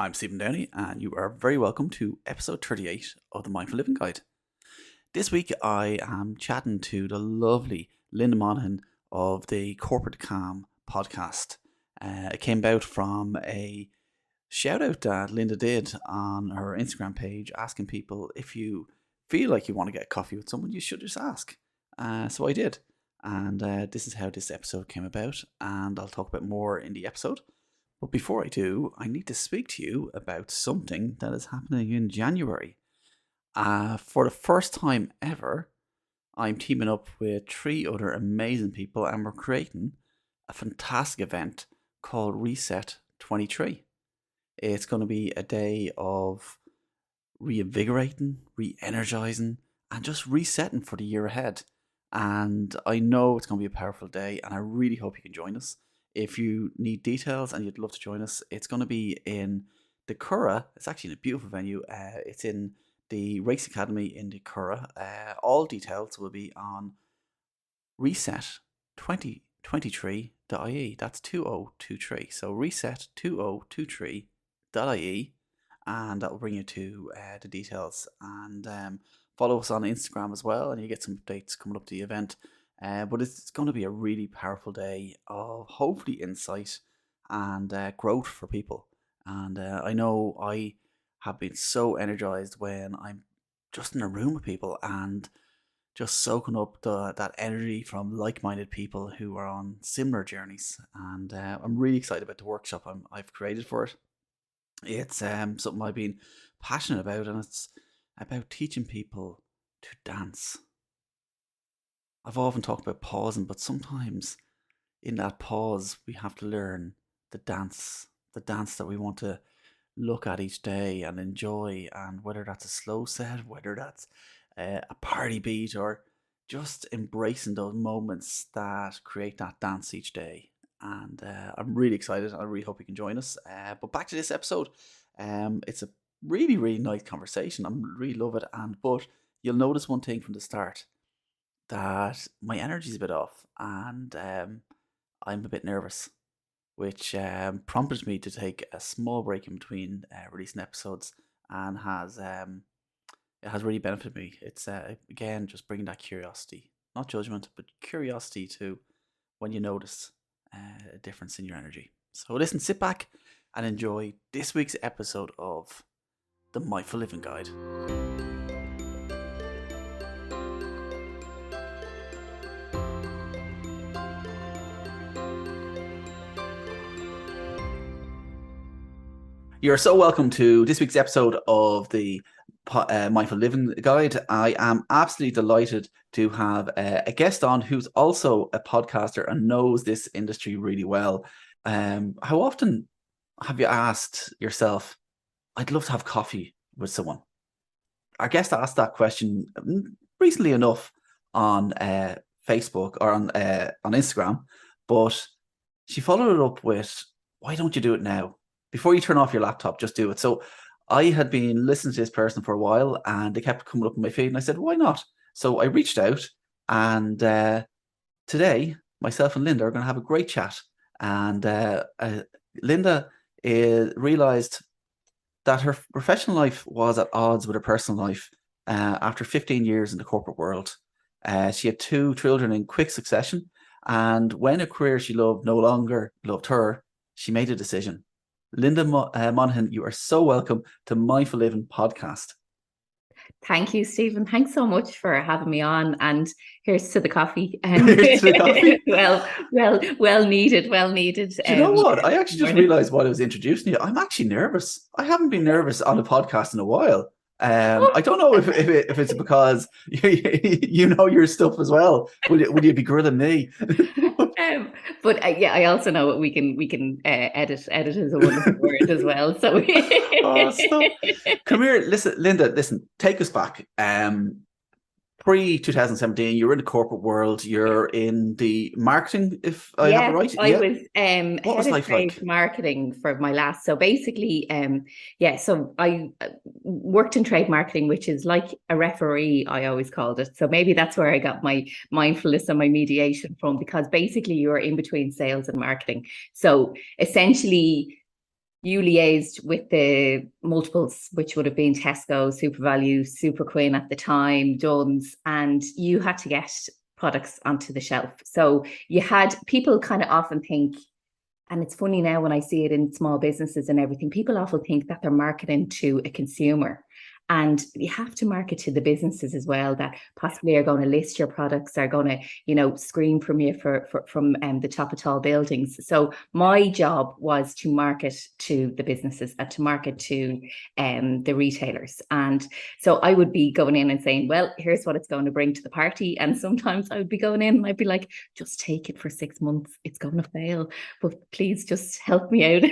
I'm Stephen Downey, and you are very welcome to episode 38 of the Mindful Living Guide. This week, I am chatting to the lovely Linda Monahan of the Corporate Calm podcast. It came about from a shout out that Linda did on her Instagram page asking people if you feel like you want to get coffee with someone, you should just ask. So I did. And this is how this episode came about, and I'll talk about more in the episode. But before I do, I need to speak to you about something that is happening in January. For the first time ever, I'm teaming up with three other amazing people and we're creating a fantastic event called Reset 23. It's going to be a day of reinvigorating, re-energizing, and just resetting for the year ahead. And I know it's going to be a powerful day, and I really hope you can join us. If you need details and you'd love to join us, it's going to be in the Curragh. It's actually in a beautiful venue. It's in the Race Academy in the Curragh. All details will be on reset2023.ie. That's 2023. So reset2023.ie, and that will bring you to the details. And follow us on Instagram as well, and you get some updates coming up to the event. But it's going to be a really powerful day of hopefully insight and growth for people. And I know I have been so energized when I'm just in a room with people and just soaking up that energy from like-minded people who are on similar journeys. And I'm really excited about the workshop I've created for it. It's something I've been passionate about, and it's about teaching people to dance. I've often talked about pausing, but sometimes in that pause, we have to learn the dance that we want to look at each day and enjoy. And whether that's a slow set, whether that's a party beat, or just embracing those moments that create that dance each day. And I'm really excited. I really hope you can join us. But back to this episode. It's a really, really nice conversation. I really love it. But you'll notice one thing from the start, that my energy's a bit off, and I'm a bit nervous, which prompted me to take a small break in between releasing episodes, and it has really benefited me. It's again just bringing that curiosity, not judgment, but curiosity to when you notice a difference in your energy. So listen, sit back and enjoy this week's episode of the Mindful Living Guide. You're so welcome to this week's episode of the Mindful Living Guide. I am absolutely delighted to have a guest on who's also a podcaster and knows this industry really well. How often have you asked yourself, I'd love to have coffee with someone? Our guest asked that question recently enough on Facebook or on Instagram, but she followed it up with, why don't you do it now? Before you turn off your laptop, just do it. So I had been listening to this person for a while, and they kept coming up in my feed, and I said, why not? So I reached out, and today, myself and Linda are going to have a great chat. And Linda realized that her professional life was at odds with her personal life after 15 years in the corporate world. She had 2 children in quick succession, and when a career she loved no longer loved her, she made a decision. Linda Monahan, you are so welcome to Mindful Living podcast. Thank you, Stephen. Thanks so much for having me on. And here's to the coffee. Here's to the coffee. well needed. Do you know what? I actually just realized while I was introducing you, I'm actually nervous. I haven't been nervous on a podcast in a while. I don't know if it's because you know your stuff as well. Would you be grilling me? But I also know we can edit is a wonderful word as well. So come here, listen, Linda. Listen, take us back. Pre-2017, you were in the corporate world. You're in the marketing, if I have it right. I was head of trade marketing for my last. So basically, so I worked in trade marketing, which is like a referee, I always called it. So maybe that's where I got my mindfulness and my mediation from, because basically you're in between sales and marketing. So essentially, you liaised with the multiples, which would have been Tesco, SuperValu, Super Quinn at the time, Dunn's, and you had to get products onto the shelf. So you had people kind of often think, and it's funny now when I see it in small businesses and everything, people often think that they're marketing to a consumer. And you have to market to the businesses as well that possibly are going to list your products, are going to, scream from you from the top of tall buildings. So my job was to market to the businesses and to market to the retailers. And so I would be going in and saying, well, here's what it's going to bring to the party. And sometimes I would be going in and I'd be like, just take it for 6 months. It's going to fail, but please just help me out.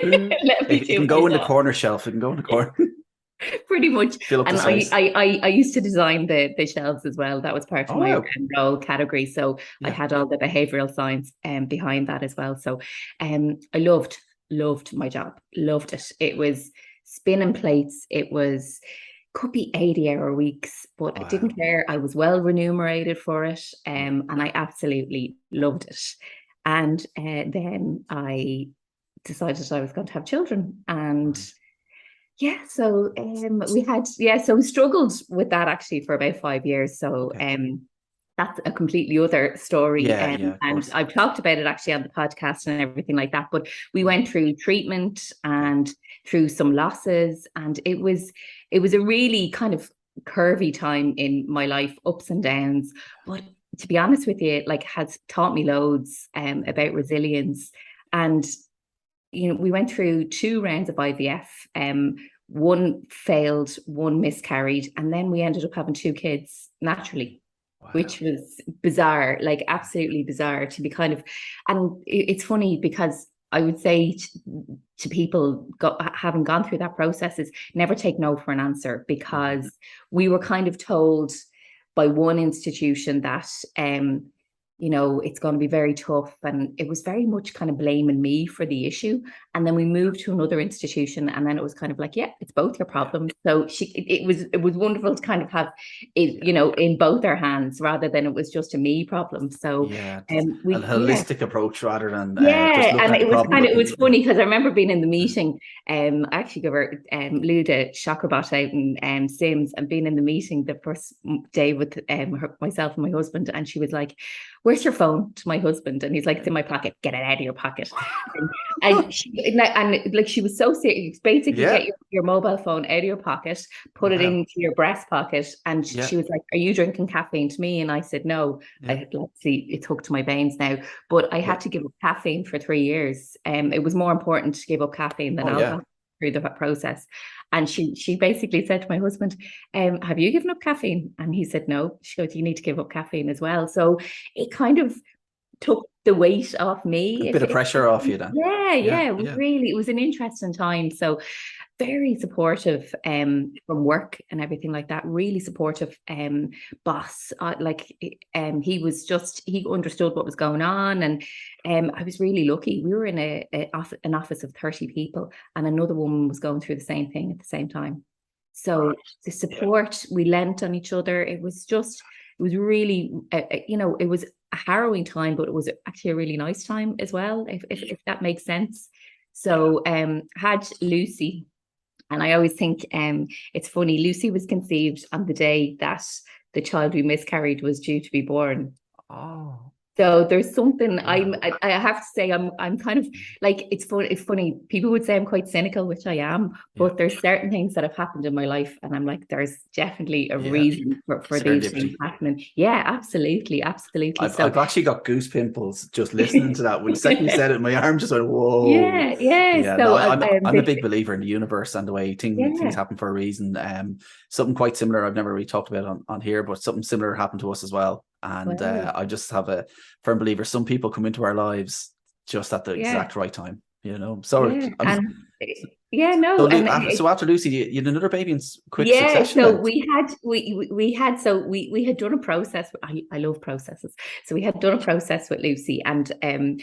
Let me it can go in the corner shelf. It can go in the corner. Pretty much. And I used to design the shelves as well. That was part of my role category. So I had all the behavioral science behind that as well. So I loved my job. Loved it. It was spinning plates. It was could be 80-hour weeks, but I didn't care. I was well remunerated for it. And I absolutely loved it. And then I decided I was going to have children. And so we struggled with that actually for about 5 years. So that's a completely other story. And I've talked about it actually on the podcast and everything like that. But we went through treatment and through some losses, and it was a really kind of curvy time in my life, ups and downs. But to be honest with you, like, has taught me loads about resilience. And we went through 2 rounds of IVF. One failed, one miscarried, and then we ended up having 2 kids naturally, which was bizarre, like absolutely bizarre to be kind of. And it's funny because I would say to people having gone through that process is never take no for an answer, because we were kind of told by one institution that it's going to be very tough. And it was very much kind of blaming me for the issue. And then we moved to another institution, and then it was kind of like, yeah, it's both your problems. So it was wonderful to kind of have it, in both our hands, rather than it was just a me problem. So a holistic approach rather than just looking at the problem. It was funny because I remember being in the meeting. I actually gave her Luda Shockerbot out in Sims, and being in the meeting the first day with myself and my husband, and she was like, "Where's your phone?" to my husband, and he's like, "It's in my pocket. Get it out of your pocket." and she was so serious. Basically, get your mobile phone out of your pocket, put it into your breast pocket, and she was like, "Are you drinking caffeine?" to me, and I said, "No, it's hooked to my veins now." But I had to give up caffeine for 3 years. It was more important to give up caffeine than alcohol through the process. And she basically said to my husband, "Have you given up caffeine?" And he said, "No." She goes, "You need to give up caffeine as well." So it kind of took the weight off me. A bit of pressure off you then. Really, it was an interesting time. So very supportive from work and everything like that. Really supportive boss. He understood what was going on, and I was really lucky. We were in an office of 30 people, and another woman was going through the same thing at the same time. So the support, we lent on each other. It was really, it was a harrowing time, but it was actually a really nice time as well, if that makes sense. So had Lucy. And I always think it's funny, Lucy was conceived on the day that the child we miscarried was due to be born. Oh. So there's something I have to say I'm kind of like, it's funny. People would say I'm quite cynical, which I am, but there's certain things that have happened in my life, and I'm like, there's definitely a reason for these things happening. Yeah, absolutely. I've actually got goose pimples just listening to that. When the second you said it, my arm just went, whoa. Yeah. So I'm a big believer in the universe and the way things happen for a reason. Something quite similar I've never really talked about on here, but something similar happened to us as well. And I just have a firm believer. Some people come into our lives just at the exact right time, So so after Lucy, you had another baby in quick succession. So we had done a process. I love processes. So we had done a process with Lucy, and I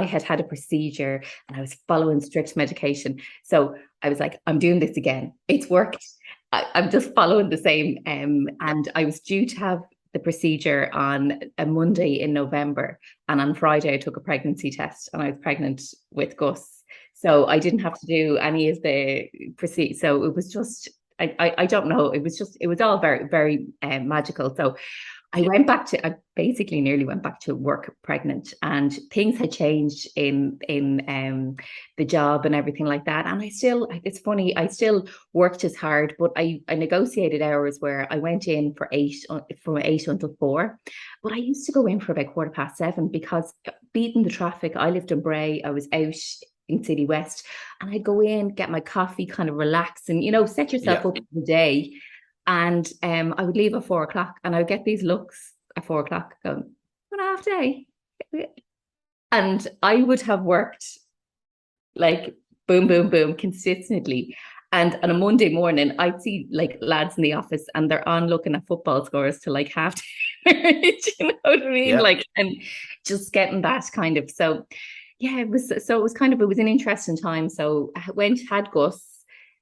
had a procedure, and I was following strict medication. So I was like, I'm doing this again. It's worked. I'm just following the same. And I was due to have the procedure on a Monday in November, and on Friday I took a pregnancy test, and I was pregnant with Gus. So I didn't have to do any of the proceed. So it was just, I don't know. It was all very, very magical. So I basically nearly went back to work pregnant, and things had changed in the job and everything like that. And it's funny, I still worked as hard, but I negotiated hours where I went in for from 8 until 4. But I used to go in for about 7:15 because beating the traffic, I lived in Bray, I was out in City West, and I'd go in, get my coffee, kind of relax, and set yourself Yeah. up for the day. And I would leave at 4 o'clock, and I would get these looks at 4 o'clock going, "What a half day." And I would have worked like boom, boom, boom consistently. And on a Monday morning, I'd see like lads in the office and they're on looking at football scores to like half time. You know what I mean? Yeah. Like, and just getting that kind of, so yeah, it was it was an interesting time. So I had Gus.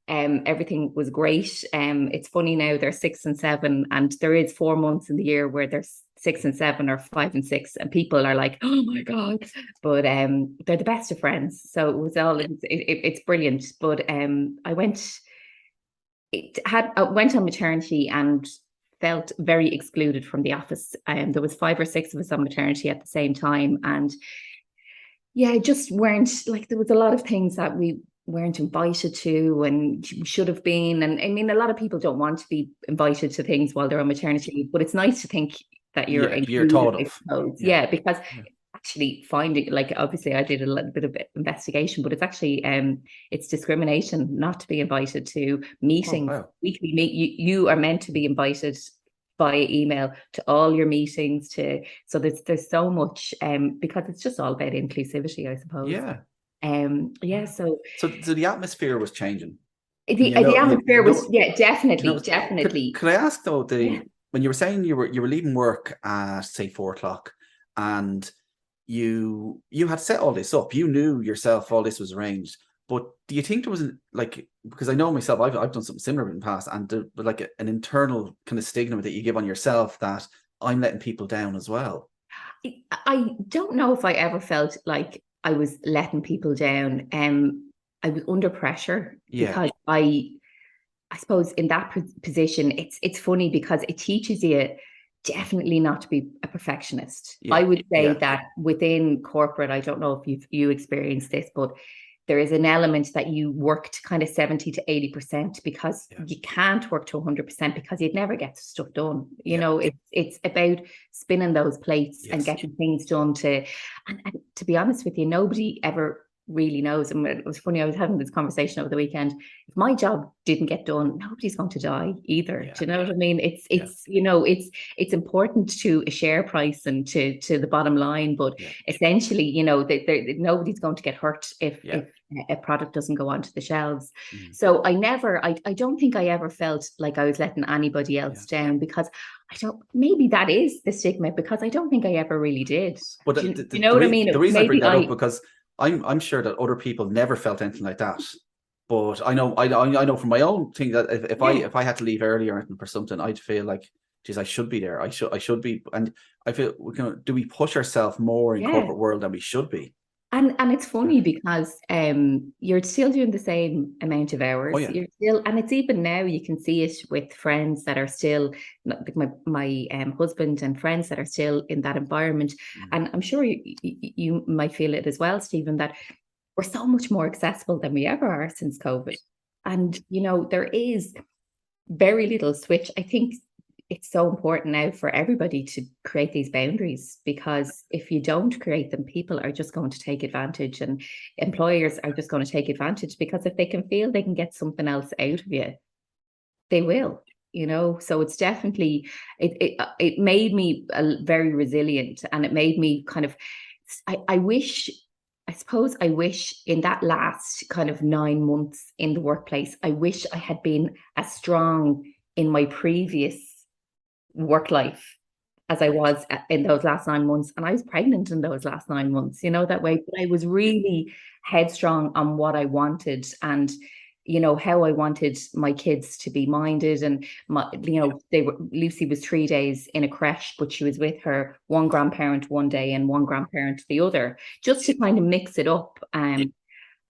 Everything was great. It's funny now they're 6 and 7, and there is 4 months in the year where they're 6 and 7 or 5 and 6, and people are like, "Oh my god!" But they're the best of friends. So it was all it's brilliant. But I went on maternity and felt very excluded from the office. There was 5 or 6 of us on maternity at the same time, and yeah, just weren't like, there was a lot of things that we weren't invited to and should have been. And I mean, a lot of people don't want to be invited to things while they're on maternity leave, but it's nice to think that you're Yeah. You're included, thought I of. suppose. Yeah. Yeah, because Yeah. actually finding, like, obviously I did a little bit of investigation, but it's actually it's discrimination not to be invited to Oh meetings, wow. weekly meet. You are meant to be invited via email to all your meetings, so there's so much because it's just all about inclusivity, I suppose. Yeah. Yeah, so So the atmosphere was changing. And the atmosphere was, yeah, you know, definitely. could I ask though, Yeah. when you were saying you were leaving work at say 4 o'clock, and you had set all this up, you knew yourself all this was arranged, but do you think there was like, because I know myself, I've done something similar in the past, and there was like an internal kind of stigma that you give on yourself that I'm letting people down as well. I don't know if I ever felt like I was letting people down. I was under pressure Yeah. because I suppose in that position, it's funny because it teaches you definitely not to be a perfectionist. I Yeah. would say Yeah. that within corporate, I don't know if you experienced this, but there is an element that you work to kind of 70 to 80% because Yeah. you can't work to 100% because you'd never get stuff done. Yeah. It's about spinning those plates and Yes. getting things done and to be honest with you, nobody ever really knows. And it was funny, I was having this conversation over the weekend. If my job didn't get done, nobody's going to die either. Yeah. Do you know what I mean? Yeah. It's important to a share price and to the bottom line, but Yeah. essentially, nobody's going to get hurt Yeah. if a product doesn't go onto the shelves. Mm. So I don't think I ever felt like I was letting anybody Yeah. else down, because maybe that is the stigma, because I don't think I ever really did. But Do you know what I mean? the reason I bring Maybe that up, because I'm sure that other people never felt anything like that. But I know from my own thing that if I had to leave earlier for something, I'd feel like, geez, I should be there. I should be. And I feel, do we push ourselves more in yeah. corporate world than we should be? And it's funny because you're still doing the same amount of hours. Oh yeah. You're still, and it's even now you can see it with friends that are still, like my husband and friends that are still in that environment. And I'm sure you might feel it as well, Stephen, that we're so much more accessible than we ever are since COVID. And there is very little switch. I think it's so important now for everybody to create these boundaries, because if you don't create them, people are just going to take advantage, and employers are just going to take advantage, because if they can feel they can get something else out of you, they will. So it's definitely, it made me very resilient, and it made me kind of, I suppose I wish in that last kind of 9 months in the workplace, I wish I had been as strong in my previous work life as I was in those last 9 months. And I was pregnant in those last 9 months, that way. But I was really headstrong on what I wanted, and how I wanted my kids to be minded. And Lucy was 3 days in a creche, but she was with her one grandparent one day and one grandparent the other, just to kind of mix it up.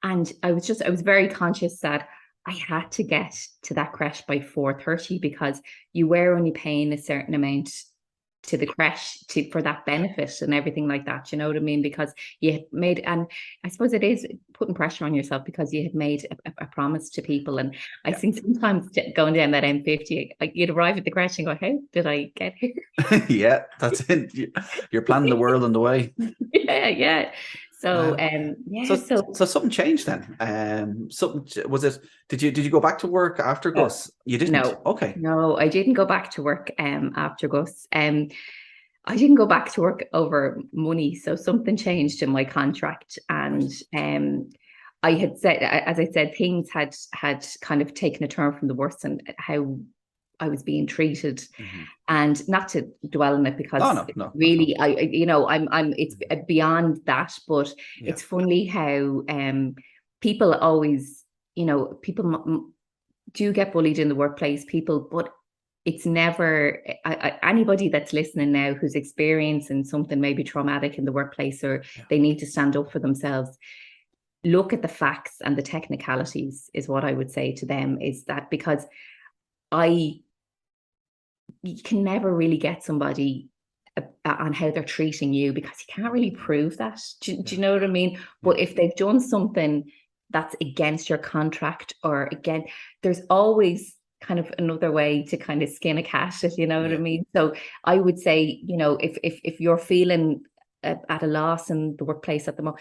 And I was very conscious that I had to get to that creche by 4:30 because you were only paying a certain amount to the creche for that benefit and everything like that. You know what I mean? Because you had made, and I suppose it is putting pressure on yourself because you had made a promise to people. And I Yeah. think sometimes going down that M50, like you'd arrive at the creche and go, "How did I get here?" Yeah, that's it. You're planning the world on the way. Yeah, yeah. So, Wow. yeah. So So, something changed then. Something was it? Did you go back to work after oh, Gus? You didn't. no, Okay. no, I didn't go back to work after Gus. I didn't go back to work over money. So something changed in my contract. Right. And I had said, as I said, things had kind of taken a turn from the worse and how I was being treated. Hmm. And not to dwell on it No, because no, no, not at all. really, it's Mhm. beyond that, but Yeah. it's funny how people always, people do get bullied in the workplace, people, but it's never anybody that's listening now who's experiencing something maybe traumatic in the workplace or Yeah. they need to stand up for themselves. Look at the facts and the technicalities, is what I would say to them, is that because I you can never really get somebody on how they're treating you because you can't really prove that. Do Yeah. you know what I mean? Yeah. But if they've done something that's against your contract or again, there's always kind of another way to kind of skin a cat, if you know what I Yeah. mean. So I would say, if you're feeling at a loss in the workplace at the moment,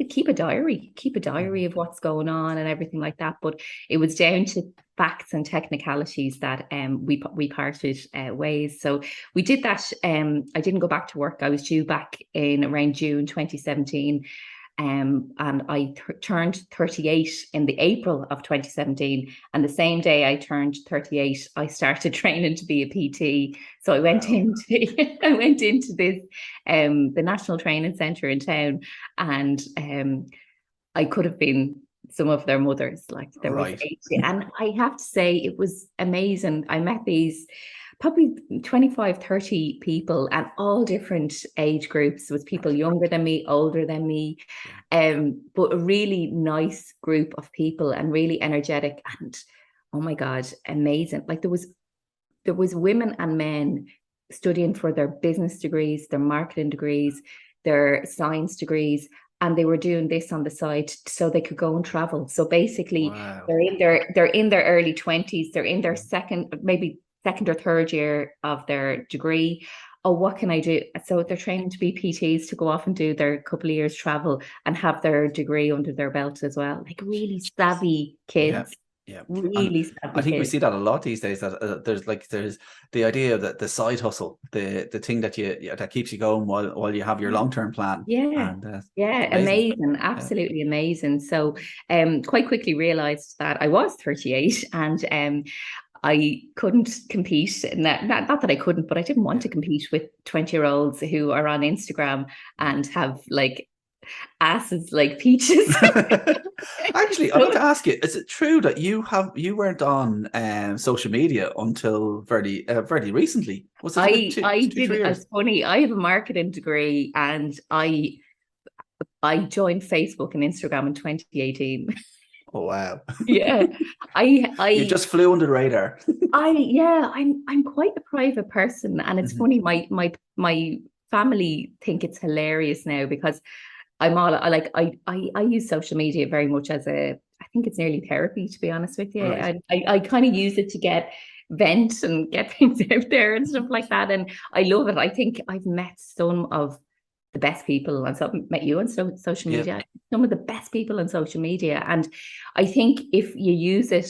keep a diary, Hmm. of what's going on and everything like that. But it was down to facts and technicalities that we parted ways. So we did that. I didn't go back to work. I was due back in around June 2017. And I turned 38 in the April of 2017. And the same day I turned 38, I started training to be a PT. So I went Wow. into I went into this the National Training Centre in town, and I could have been some of their mothers. Like there was Right. 80. And I have to say it was amazing. I met these probably 25, 30 people and all different age groups. There was people younger than me, older than me, Yeah. but a really nice group of people and really energetic and oh my God, amazing. Like there was women and men studying for their business degrees, their marketing degrees, their science degrees, and they were doing this on the side so they could go and travel. So basically, Wow. they're in their early 20s, they're in their Mhm. maybe second or third year of their degree. Oh, what can I do? So they're training to be PTs to go off and do their couple of years travel and have their degree under their belt as well. Like really savvy Yeah. kids, Yeah. And really I savvy think we kids. see that a lot these days. That there's the idea that the side hustle, the thing that that keeps you going while you have your long term plan, Yeah. and it's Yeah, amazing. amazing, Yeah. absolutely amazing. So, quite quickly realized that I was 38 and I couldn't compete. Not that I couldn't, but I didn't want Yeah. to compete with 20-year-olds who are on Instagram Mm. and have like asses like peaches. Actually, I'd like So to ask you: is it true that you weren't on social media until very recently? Was it about I two, I two, three didn't. years? It's funny. I have a marketing degree, and I joined Facebook and Instagram in 2018. Oh wow! Yeah, I You I just flew under the radar. yeah, I'm quite a private person, and it's Mhm. funny. My family think it's hilarious now because I'm all I like. I use social media very much as I think it's nearly therapy, to be honest with you. Right. I kind of use it to get vent and get things out there and stuff like that, and I love it. I think I've met some of the best people and so met you on social Yeah. media. Some of the best people on social media, and I think if you use it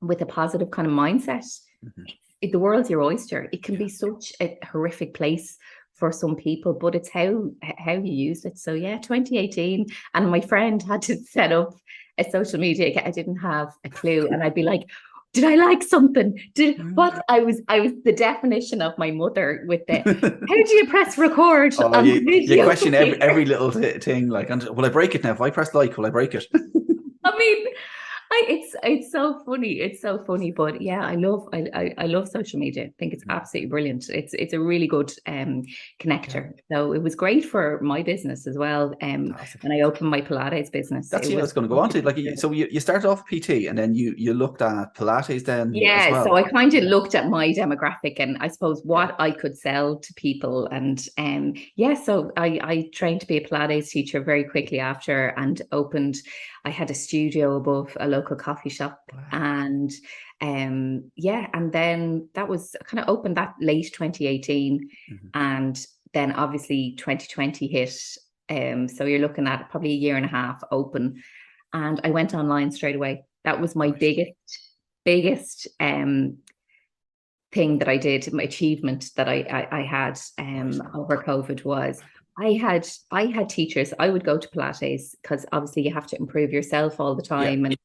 with a positive kind of mindset, Mhm. the world's your oyster. It can Yeah. be such a horrific place for some people, but it's how you use it. So yeah, 2018, and my friend had to set up a social media account. I didn't have a clue, and I'd be like, "Did I like something? Did Mm. what?" I was the definition of my mother with the. How do you press record Oh, on the you video question every player? every little thing. Like, will I break it now? If I press like, will I break it? I mean, It's so funny. It's so funny. But yeah, I love social media. I think it's absolutely brilliant. It's a really good connector. Yeah. So it was great for my business as well. Fantastic. When I opened my Pilates business, That's it I was was going to go on to. Like, so you started off PT, and then you looked at Pilates then as yeah, so well. I kind of Yeah. looked at my demographic and I suppose Yeah. what I could sell to people. And yeah, so I trained to be a Pilates teacher very quickly after and opened, I had a studio above a local coffee shop. Wow. And yeah, and then that was kind of opened that late 2018. Mhm. And then obviously 2020 hit. So you're looking at probably a year and a half open. And I went online straight away. That was my Right. biggest thing that I did, my achievement that I had Right. over COVID was I had teachers. I would go to Pilates because obviously you have to improve yourself all the Yeah. time. And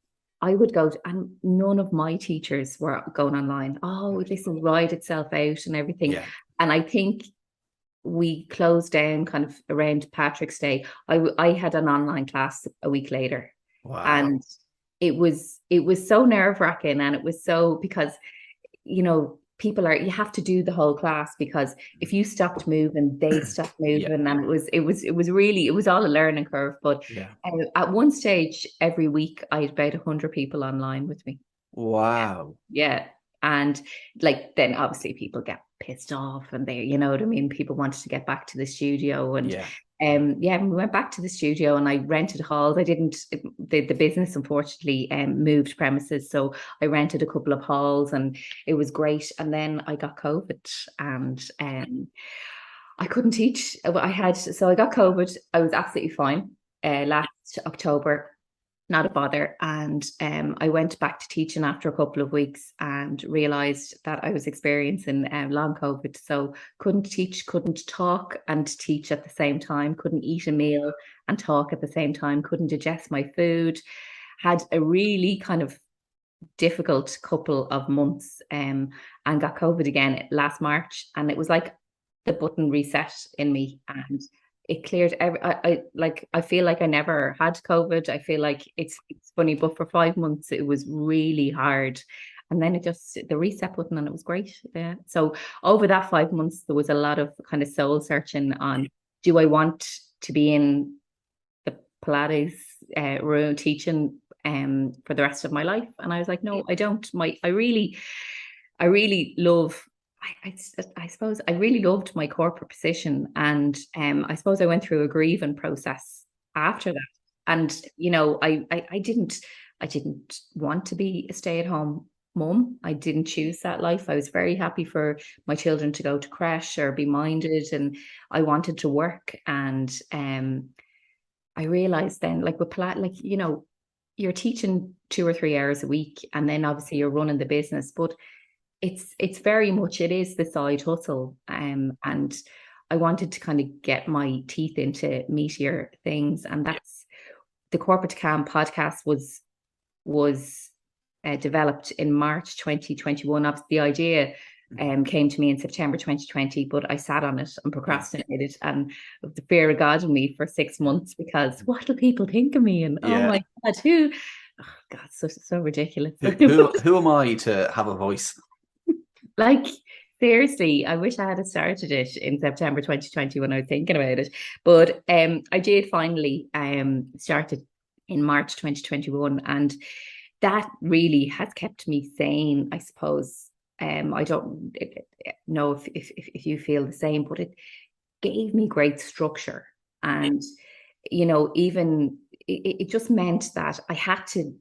I would go to, and none of my teachers were going online. Oh, Right. this will ride itself out and everything. Yeah. And I think we closed down kind of around Patrick's Day. I had an online class a week later, Wow. and it was so nerve wracking, and it was so because people are you have to do the whole class because if you stopped moving, they'd stop Yeah. moving, and it was really it was all a learning curve. But Yeah. at one stage every week, I had about 100 people online with me. Wow. Yeah. And like then obviously people get pissed off and they, you know what I mean? People wanted to get back to the studio and Yeah. yeah, we went back to the studio and I rented halls. I didn't the business unfortunately moved premises. So I rented a couple of halls and it was great. And then I got COVID and I couldn't teach. I got COVID. I was absolutely fine last October, not a bother. And I went back to teaching after a couple of weeks and realized that I was experiencing long COVID. So couldn't teach, couldn't talk and teach at the same time, couldn't eat a meal and talk at the same time, couldn't digest my food. Had a really kind of difficult couple of months and got COVID again last March. And it was like the button reset in me and it cleared I feel like I never had COVID. I feel like it's funny, but for 5 months it was really hard. And then it just the reset button and it was great. Yeah. So over that 5 months, there was a lot of kind of soul searching on do I want to be in the Pilates room teaching for the rest of my life? And I was like, no, I don't. I really love. I suppose I really loved my corporate position, and I suppose I went through a grieving process after that. And I didn't want to be a stay-at-home mum. I didn't choose that life. I was very happy for my children to go to crash or be minded, and I wanted to work. And I realized then, like with like you're teaching 2 or 3 hours a week, and then obviously you're running the business, but it's very much it is the side hustle. And I wanted to kind of get my teeth into meatier things, and that's the Corporate to Calm podcast was developed in March 2021. Obviously, the idea came to me in September 2020, but I sat on it and Yeah. procrastinated and the fear of God in me for 6 months because what do people think of me? And oh Yeah. my God, who? Oh God, so ridiculous. Who am I to have a voice? Like, seriously, I wish I had started it in September 2020 when I was thinking about it. But I did finally start it in March 2021. And that really has kept me sane, I suppose. I don't know if you feel the same, but it gave me great structure. And, even it just meant that I had to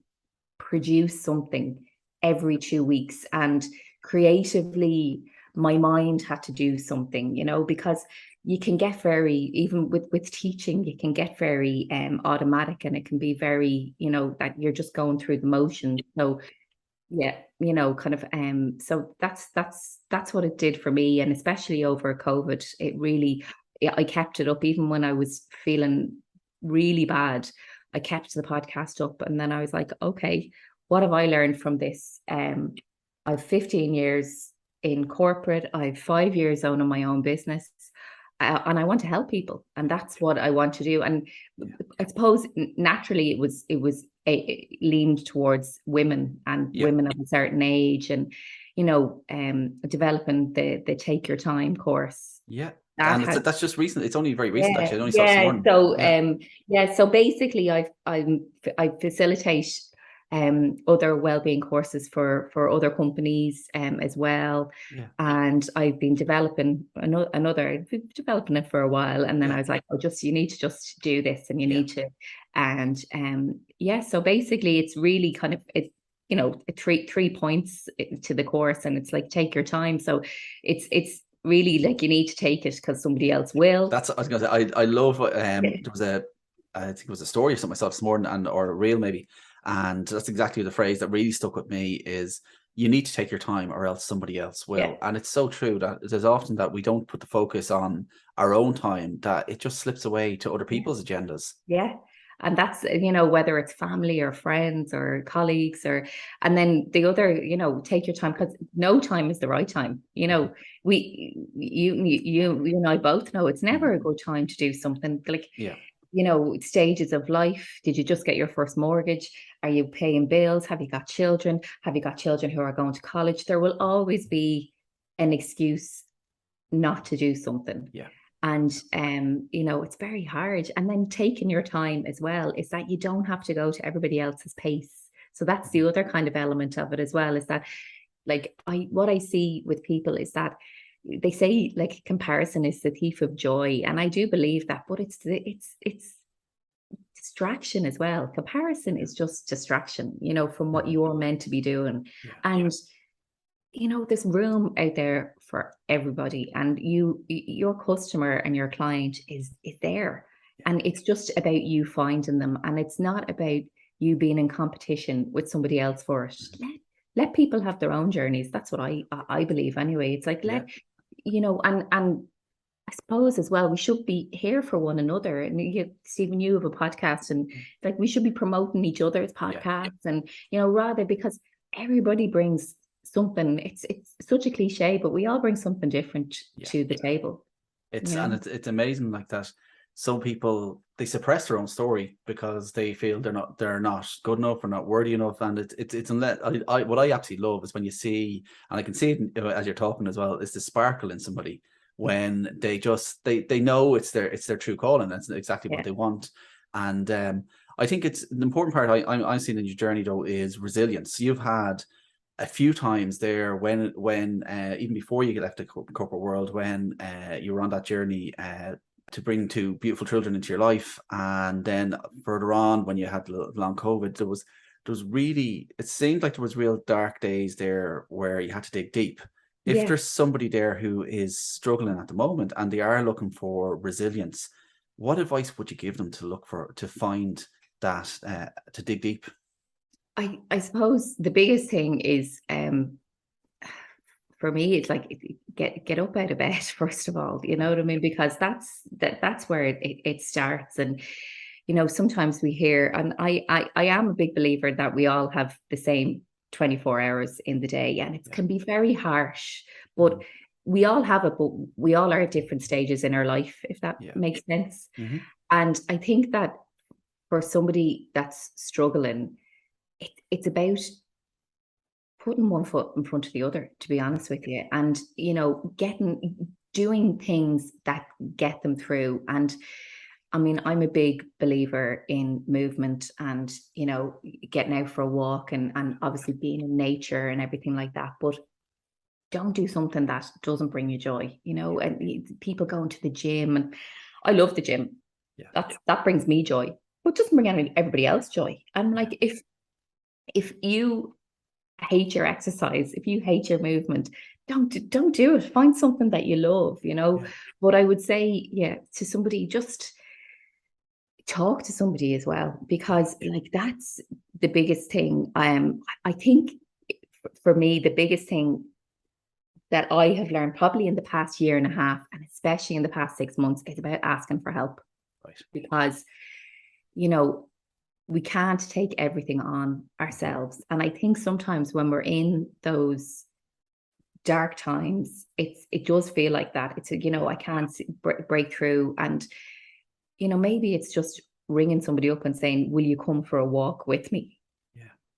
produce something every 2 weeks. And creatively, my mind had to do something, because you can get very, even with teaching, you can get very automatic and it can be very, that you're just going through the motion. So yeah, kind of so that's what it did for me. And especially over COVID, it really I kept it up even when I was feeling really bad. I kept the podcast up and then I was like, okay, what have I learned from this? I've 15 years in corporate, I've 5 years owning my own business. and I want to help people, and that's what I want to do. And I suppose naturally it was leaned towards women and women of a certain age, and developing the Take Your Time course. Yeah. And that's just recent. It's only very recent, actually. I only saw this morning. So basically I facilitate other wellbeing courses for other companies as well. Yeah. And I've been developing developing it for a while, and then I was like, you need to just do this, and you need to, and so basically it's really kind of three points to the course, and it's like, take your time. So it's really like, you need to take it because somebody else will. That's, I was gonna say, I love there was I think it was a story or something I saw this morning, or a reel maybe, and that's exactly the phrase that really stuck with me, is you need to take your time or else somebody else will. And it's so true that there's often that we don't put the focus on our own time, that it just slips away to other people's agendas. And that's, whether it's family or friends or colleagues, and then the other, take your time, because no time is the right time. You and I both know it's never a good time to do something. Like, stages of life. Did you just get your first mortgage? Are you paying bills? Have you got children? Have you got children who are going to college? There will always be an excuse not to do something. And, it's very hard. And then taking your time as well is that you don't have to go to everybody else's pace. So that's the other kind of element of it as well, is that, like, what I see with people is that they say, like, comparison is the thief of joy. And I do believe that, but it's distraction as well. Comparison is just distraction, from what you're meant to be doing. And there's room out there for everybody, and your customer and your client is there, and it's just about you finding them, and it's not about you being in competition with somebody else for it. Let people have their own journeys. That's what I believe anyway. It's like, and I suppose as well, we should be here for one another. And Stephen, you have a podcast, and like, we should be promoting each other's podcasts, and rather, because everybody brings something. It's such a cliche, but we all bring something different to the table. And it's amazing, like, that some people, they suppress their own story because they feel they're not good enough or not worthy enough. And it's unless what I absolutely love is when you see, and I can see it as you're talking as well, is the sparkle in somebody when they know it's their true calling. That's exactly what they want. And I think it's an important part I'm seeing in your journey, though, is resilience. You've had a few times there when even before you left the corporate world, when you were on that journey to bring two beautiful children into your life, and then further on when you had long COVID, there was really, it seemed like there was real dark days there where you had to dig deep. If there's somebody there who is struggling at the moment and they are looking for resilience, what advice would you give them to find that, to dig deep? I suppose the biggest thing is, for me, it's like, get up out of bed first of all. You know what I mean? Because that's where it starts. And sometimes we hear, and I am a big believer that we all have the same 24 hours in the day, and it can be very harsh, but we all have it, but we all are at different stages in our life, if that makes sense. And I think that for somebody that's struggling, it's about putting one foot in front of the other, to be honest with you, and doing things that get them through. And I mean, I'm a big believer in movement, and getting out for a walk, and obviously being in nature and everything like that. But don't do something that doesn't bring you joy. And people going to the gym, and I love the gym. That brings me joy, but doesn't bring everybody else joy. And like, if you hate your exercise, if you hate your movement, don't do it. Find something that you love, But I would say, to somebody, just talk to somebody as well, because like, that's the biggest thing. I think for me, the biggest thing that I have learned probably in the past year and a half, and especially in the past 6 months, is about asking for help. Because, we can't take everything on ourselves. And I think sometimes when we're in those dark times, it does feel like that. It's I can't break through, and maybe it's just ringing somebody up and saying, will you come for a walk with me?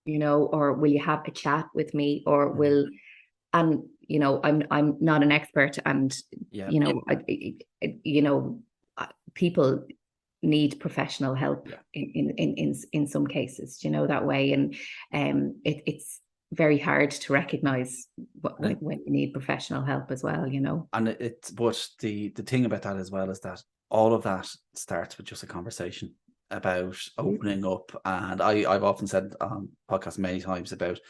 Or will you have a chat with me, or will, and I'm not an expert, and people need professional help in some cases, that way, and it's very hard to recognize when you need professional help as well, And but the thing about that as well is that all of that starts with just a conversation about opening up. And I've often said on podcasts many times about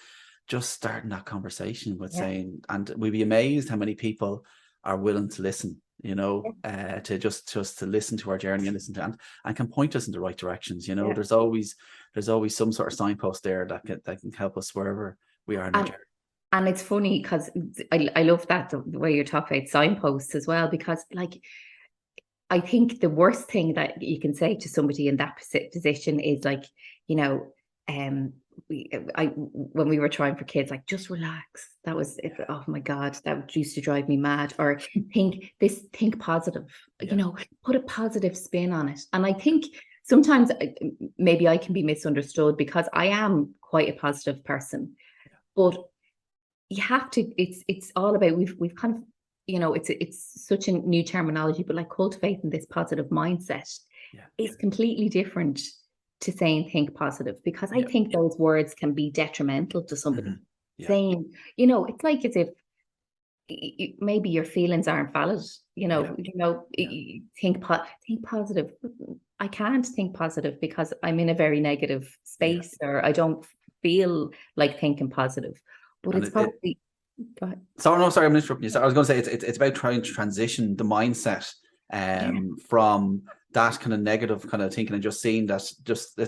just starting that conversation with saying, and we'd be amazed how many people are willing to listen, to just to listen to our journey and listen to and can point us in the right directions. There's always some sort of signpost there that can help us wherever we are in our journey. And it's funny because I love that the way you're talking about signposts as well, because I think the worst thing that you can say to somebody in that position is like, when we were trying for kids, like, just relax. That was it. Oh my God, that used to drive me mad. Or think positive, put a positive spin on it. And I think sometimes maybe I can be misunderstood because I am quite a positive person, but you have to, it's all about, we've kind of, it's such a new terminology, but like cultivating this positive mindset is completely different to saying think positive, because I think those words can be detrimental to somebody. Saying, it's like as if maybe your feelings aren't valid, think positive. I can't think positive because I'm in a very negative space, or I don't feel like thinking positive. But it's probably sorry, I'm interrupting you. So I was going to say it's about trying to transition the mindset from that kind of negative kind of thinking and just seeing that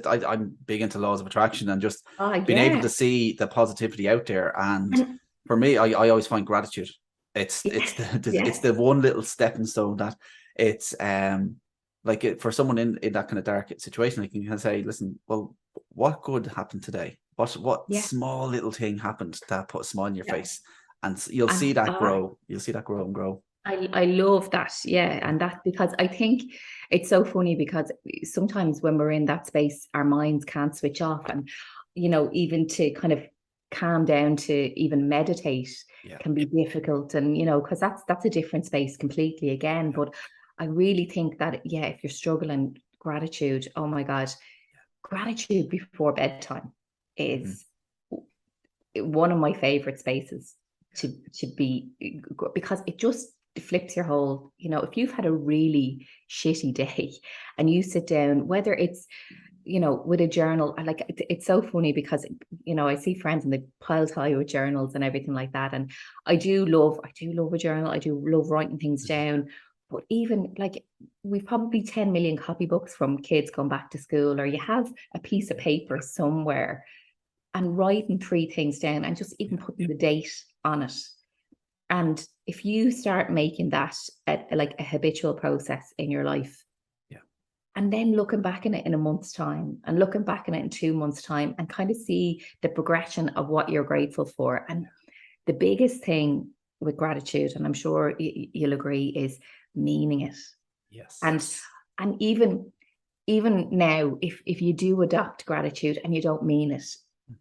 I'm big into laws of attraction and just being able to see the positivity out there. And for me, I always find gratitude. It's the one little stepping stone that it's for someone in that kind of dark situation, like, you can say, listen, well, what good happened today? What small little thing happened that put a smile on your face? And you'll see that grow. You'll see that grow and grow. I love that. And that, because I think it's so funny, because sometimes when we're in that space, our minds can't switch off, and even to kind of calm down to even meditate can be difficult, and because that's a different space completely again. But I really think that if you're struggling, gratitude, oh my God, gratitude before bedtime is one of my favorite spaces to be, because it just flips your whole, if you've had a really shitty day and you sit down, whether it's with a journal, like, it's so funny because I see friends and they pile high with journals and everything like that, and I do love a journal. I do love writing things down. But even like, we've probably 10 million copybooks from kids going back to school, or you have a piece of paper somewhere and writing 3 things down and just even putting the date on it. And if you start making that like a habitual process in your life, and then looking back in it in a month's time, and looking back in it in 2 months' time, and kind of see the progression of what you're grateful for. And the biggest thing with gratitude, and I'm sure you'll agree, is meaning it. And even now, if you do adopt gratitude and you don't mean it,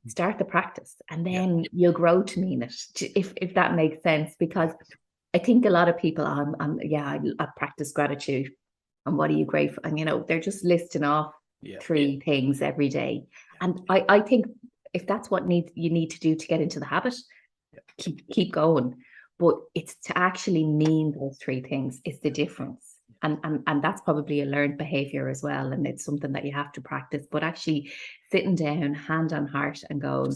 start the practice, and then you'll grow to mean it, if that makes sense. Because I think a lot of people, I practice gratitude, and what are you grateful? And they're just listing off 3 things every day. And I think if that's what you need to do to get into the habit, keep going. But it's to actually mean those 3 things is the difference. And that's probably a learned behavior as well. And it's something that you have to practice. But actually sitting down, hand on heart, and going,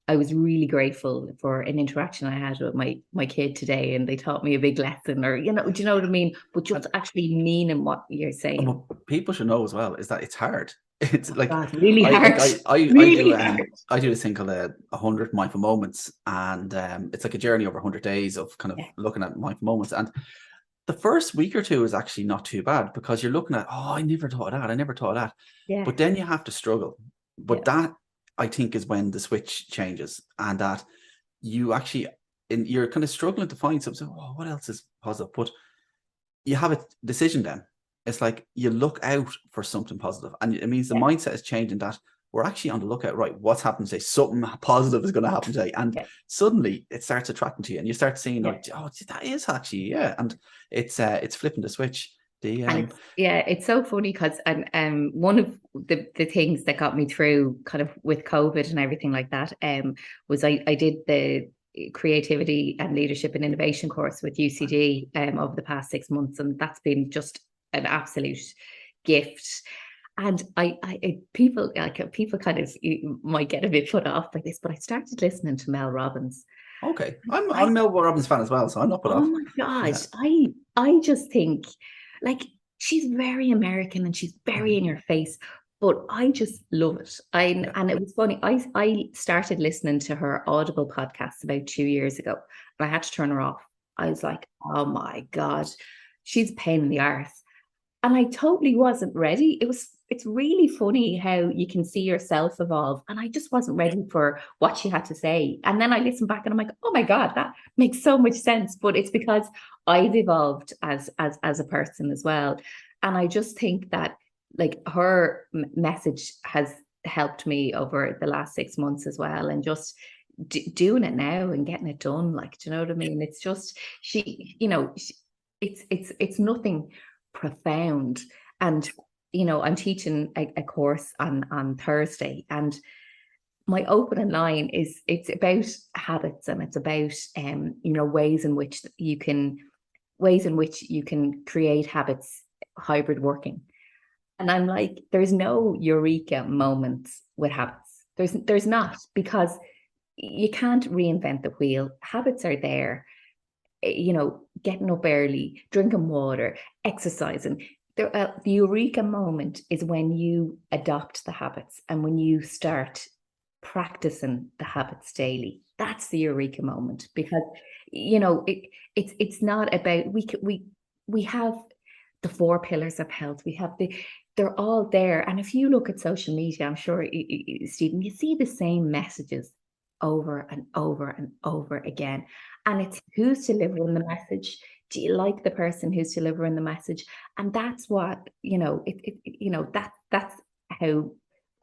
I was really grateful for an interaction I had with my kid today, and they taught me a big lesson, or, do you know what I mean? But just actually meaning what you're saying. What people should know as well is that it's hard. It's really hard. I do this thing called 100 mindful moments, and it's like a journey over 100 days of kind of looking at mindful moments. And the first week or 2 is actually not too bad, because you're looking at, I never thought of that. But then you have to struggle. But that, I think, is when the switch changes, and that you actually you're kind of struggling to find something. Oh, what else is positive? But you have a decision then. It's like you look out for something positive, and it means the mindset is changing. That we're actually on the lookout. Right, what's happened today? Something positive is going to happen today, and suddenly it starts attracting to you, and you start seeing, like, oh, that is actually and it's flipping the switch. And it's so funny because one of the things that got me through kind of with COVID and everything like that was I did the creativity and leadership and innovation course with UCD over the past 6 months, and that's been just an absolute gift. And people kind of might get a bit put off by this, but I started listening to Mel Robbins. Okay, I'm a Mel Robbins fan as well, so I'm not put off. Oh my gosh, I just think, like, she's very American and she's very in your face, but I just love it. And it was funny. I started listening to her Audible podcast about 2 years ago, and I had to turn her off. I was like, oh my God, she's a pain in the arse. And I totally wasn't ready. It's really funny how you can see yourself evolve. And I just wasn't ready for what she had to say. And then I listened back and I'm like, oh my God, that makes so much sense. But it's because I've evolved as a person as well. And I just think that, like, her message has helped me over the last 6 months as well. And just doing it now and getting it done. Like, do you know what I mean? It's just, it's nothing profound. And I'm teaching a course on Thursday, and my opening line is, it's about habits, and it's about ways in which you can create habits, hybrid working. And I'm like, there's no eureka moments with habits. There's not, because you can't reinvent the wheel. Habits are there. Getting up early, drinking water, exercising. The eureka moment is when you adopt the habits and when you start practicing the habits daily. That's the eureka moment, because it's not about, we have the 4 pillars of health. They're all there. And if you look at social media, I'm sure, Stephen, you see the same messages over and over and over again. And it's who's delivering the message. Do you like the person who's delivering the message? And that's what, that's how,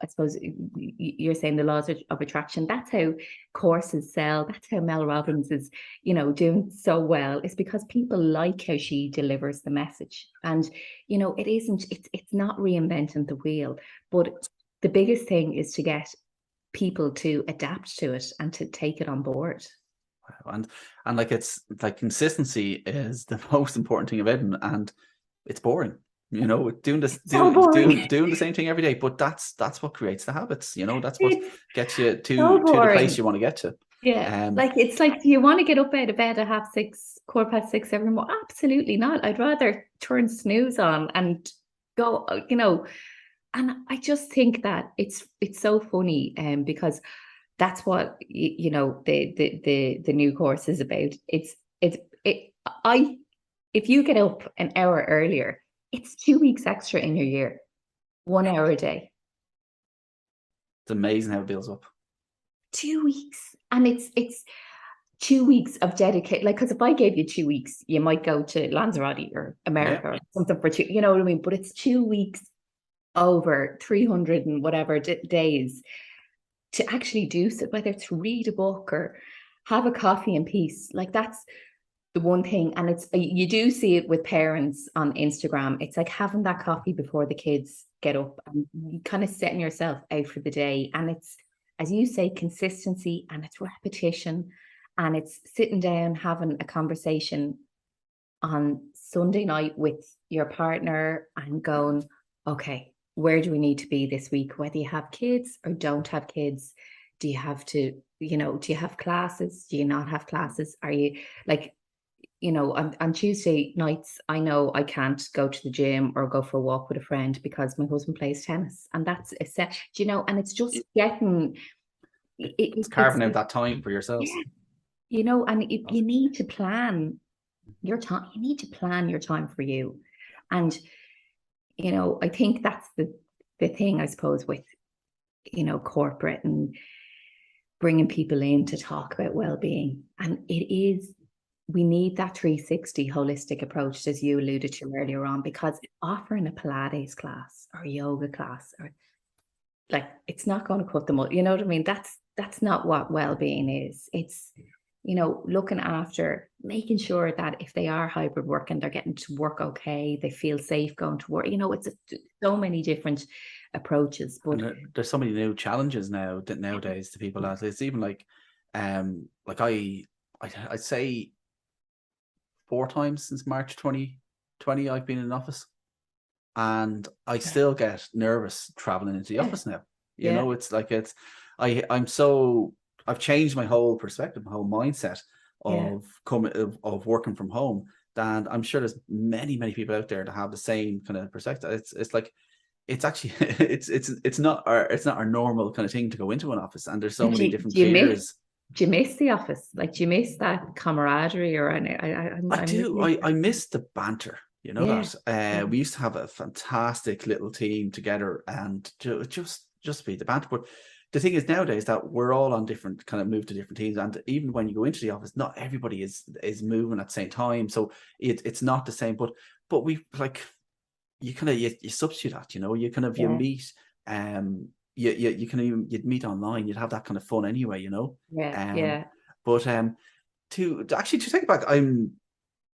I suppose you're saying, the laws of attraction. That's how courses sell. That's how Mel Robbins is, doing so well. It's because people like how she delivers the message. And, it's not reinventing the wheel, but the biggest thing is to get people to adapt to it and to take it on board. And like, it's like, consistency is the most important thing about it, and it's boring. Doing the same thing every day, but that's what creates the habits. That's what gets you to the place you want to get to. Yeah, it's like, do you want to get up out of bed at 6:30, 6:15 every morning? Absolutely not. I'd rather turn snooze on and go. And I just think that it's so funny, because that's what the new course is about. If you get up an hour earlier, it's 2 weeks extra in your year, 1 hour a day. It's amazing how it builds up. 2 weeks, and it's 2 weeks of dedicated. Like, because if I gave you 2 weeks, you might go to Lanzarote or America or something for 2. You know what I mean? But it's 2 weeks over 300 and whatever days to actually do so, whether it's read a book or have a coffee in peace. Like, that's the one thing. And you do see it with parents on Instagram. It's like having that coffee before the kids get up, and you kind of setting yourself out for the day. And it's, as you say, consistency, and it's repetition, and it's sitting down, having a conversation on Sunday night with your partner and going, okay, where do we need to be this week? Whether you have kids or don't have kids, do you have to, do you have classes? Do you not have classes? Are you, like, on Tuesday nights, I know I can't go to the gym or go for a walk with a friend because my husband plays tennis, and that's a set, and it's just getting, it's carving out that time for yourselves. Yeah. And you need to plan your time. You need to plan your time for you. And I think that's the thing, I suppose, with corporate and bringing people in to talk about well-being. And we need that 360 holistic approach, as you alluded to earlier on, because offering a Pilates class or a yoga class, or like, it's not going to cut them up. You know what I mean? That's not what well-being is. It's, looking after, making sure that if they are hybrid working, they're getting to work okay, they feel safe going to work. It's so many different approaches. But there's so many new challenges nowadays to people. That it's even like I'd say 4 times since March 2020 I've been in office, and I still get nervous traveling into the office now. It's like I've changed my whole perspective, my whole mindset of working from home. And I'm sure there's many people out there that have the same kind of perspective. It's like, it's actually it's not our normal kind of thing to go into an office, and there's so many different fears. Do you miss the office? Like, do you miss that camaraderie? Or I do. I miss the banter. That we used to have a fantastic little team together, and just be the banter. But the thing is, nowadays, that we're all on different, kind of moved to different teams, and even when you go into the office, not everybody is moving at the same time, so it's not the same. But we, like, you kind of you substitute that, you kind of you meet, you can even, you'd meet online, you'd have that kind of fun anyway, But to take it back,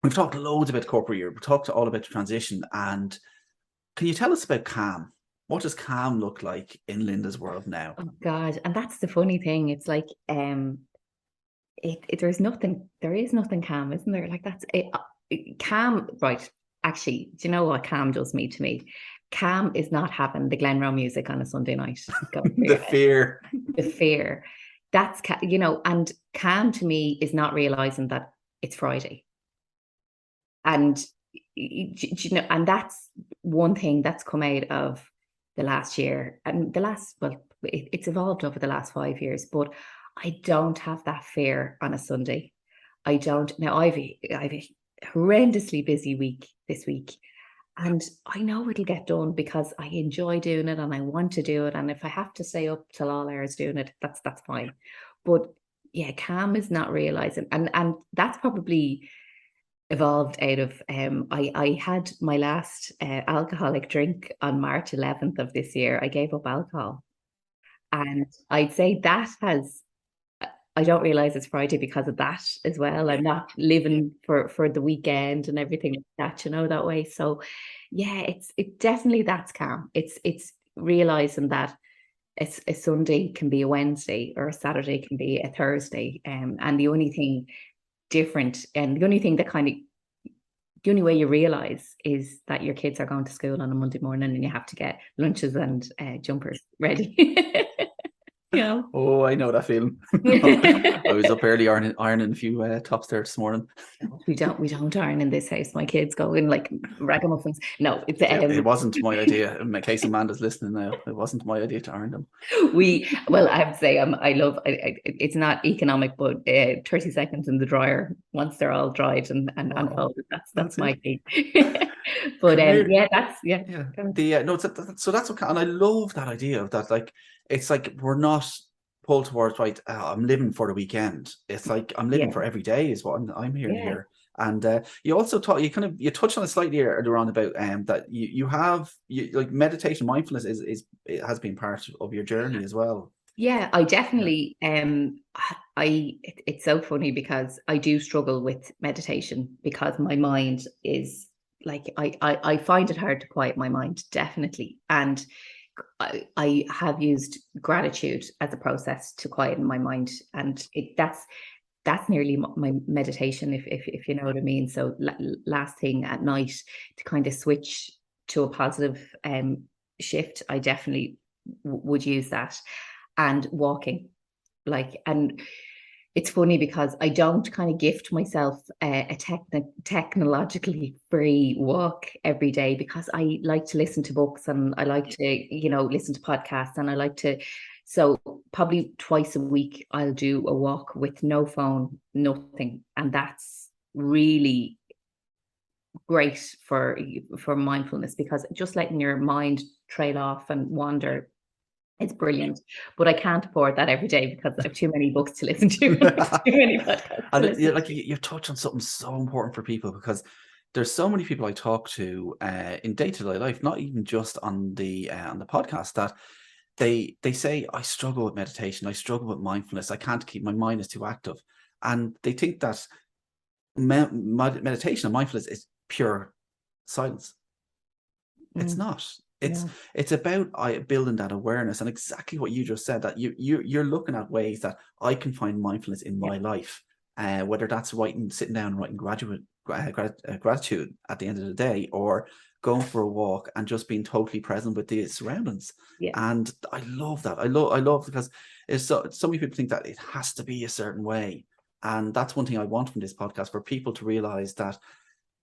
we've talked loads about corporate year, we've talked all about the transition, and can you tell us about Calm? What does Calm look like in Linda's world now? Oh God, and that's the funny thing. It's like there is nothing calm, isn't there? Like, that's it. Calm, right? Actually, do you know what calm does me to me? Calm is not having the Glenroe music on a Sunday night. The fear. That's and calm to me is not realizing that it's Friday. And and that's one thing that's come out of the last year, and it's evolved over the last 5 years. But I don't have that fear on a Sunday. I don't. Now, I've a horrendously busy week this week, and I know it'll get done because I enjoy doing it and I want to do it. And if I have to stay up till all hours doing it, that's fine. But yeah, calm is not realizing, and that's probably evolved out of I had my last alcoholic drink on March 11th of this year. I gave up alcohol, and I'd say that has, I don't realize it's Friday because of that as well. I'm not living for the weekend and everything like that, that way. So yeah, it definitely, that's calm. It's realizing that a Sunday can be a Wednesday, or a Saturday can be a Thursday, and the only thing different, and the only thing that the only way you realize is that your kids are going to school on a Monday morning, and you have to get lunches and jumpers ready. Oh, I know that feeling. I was up early ironing a few tops there this morning. We don't iron in this house. My kids go in like ragamuffins. No, it wasn't my idea. In case Amanda's listening now, it wasn't my idea to iron them. I have to say, I love. It's not economic, but 30 seconds in the dryer once they're all dried and unfolded. That's my thing. But so that's okay, and I love that idea of that. Like, it's like we're not pulled towards, right, I'm living for the weekend. It's like I'm living for every day is what I'm hearing here. And you also you touched on it slightly earlier on about that you have like meditation, mindfulness it has been part of your journey as well. Yeah, I definitely it's so funny because I do struggle with meditation, because my mind is like, I find it hard to quiet my mind, definitely. And I have used gratitude as a process to quieten my mind, and that's nearly my meditation, if you know what I mean. So last thing at night, to kind of switch to a positive shift, I definitely would use that. And walking, and it's funny because I don't kind of gift myself a technologically free walk every day, because I like to listen to books, and I like to, listen to podcasts, and I like to, so probably twice a week I'll do a walk with no phone, nothing. And that's really great for mindfulness, because just letting your mind trail off and wander It's brilliant, but I can't afford that every day because I have too many books to listen to, too many podcasts to And listen like to. you touch on something so important for people, because there's so many people I talk to in day-to-day life, not even just on the podcast, that they say, I struggle with meditation, I struggle with mindfulness, I can't keep, my mind is too active, and they think that meditation and mindfulness is pure silence. It's Mm, not. It's no. it's about building that awareness, and exactly what you just said, that you're looking at ways that I can find mindfulness in Yeah. my life, whether that's sitting down and writing gratitude at the end of the day, or going for a walk and just being totally present with the surroundings. Yeah. And I love that. I love because it's so many people think that it has to be a certain way, and that's one thing I want from this podcast, for people to realize that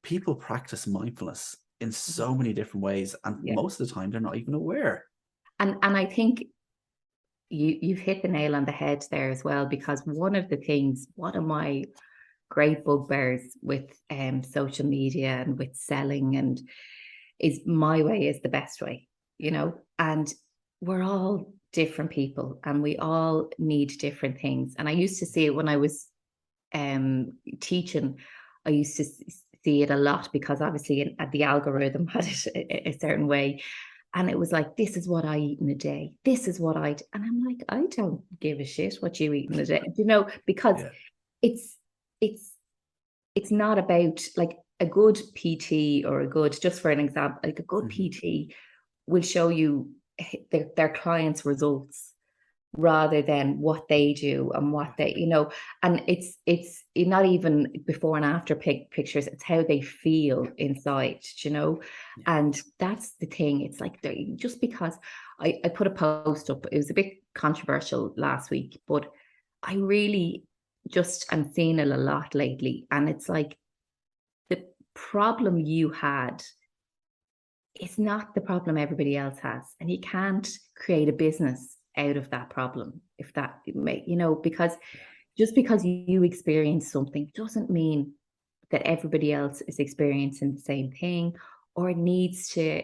people practice mindfulness in Mhm. so many different ways, and Yeah. most of the time they're not even aware. And I think you've hit the nail on the head there as well, because one of my great bugbears with social media and with selling and is my way is the best way, and we're all different people and we all need different things. And I used to see it when I was teaching. I used to see it a lot because obviously the algorithm had it a certain way. And it was like, this is what I eat in a day. This is what and I'm like, I don't give a shit what you eat in a day, because Yeah. it's it's it's not about like a good PT or a good, just for an example, like a good Mm-hmm. PT will show you their clients' results rather than what they do and what Yeah. and it's not even before and after pictures, it's how they feel inside, Yeah. and that's the thing. It's like, just because I put a post up, it was a bit controversial last week, but I really just am seeing it a lot lately, and it's like, the problem you had is not the problem everybody else has. And you can't create a business out of that problem, if that may, because Yeah. just because you experience something doesn't mean that everybody else is experiencing the same thing, or it needs to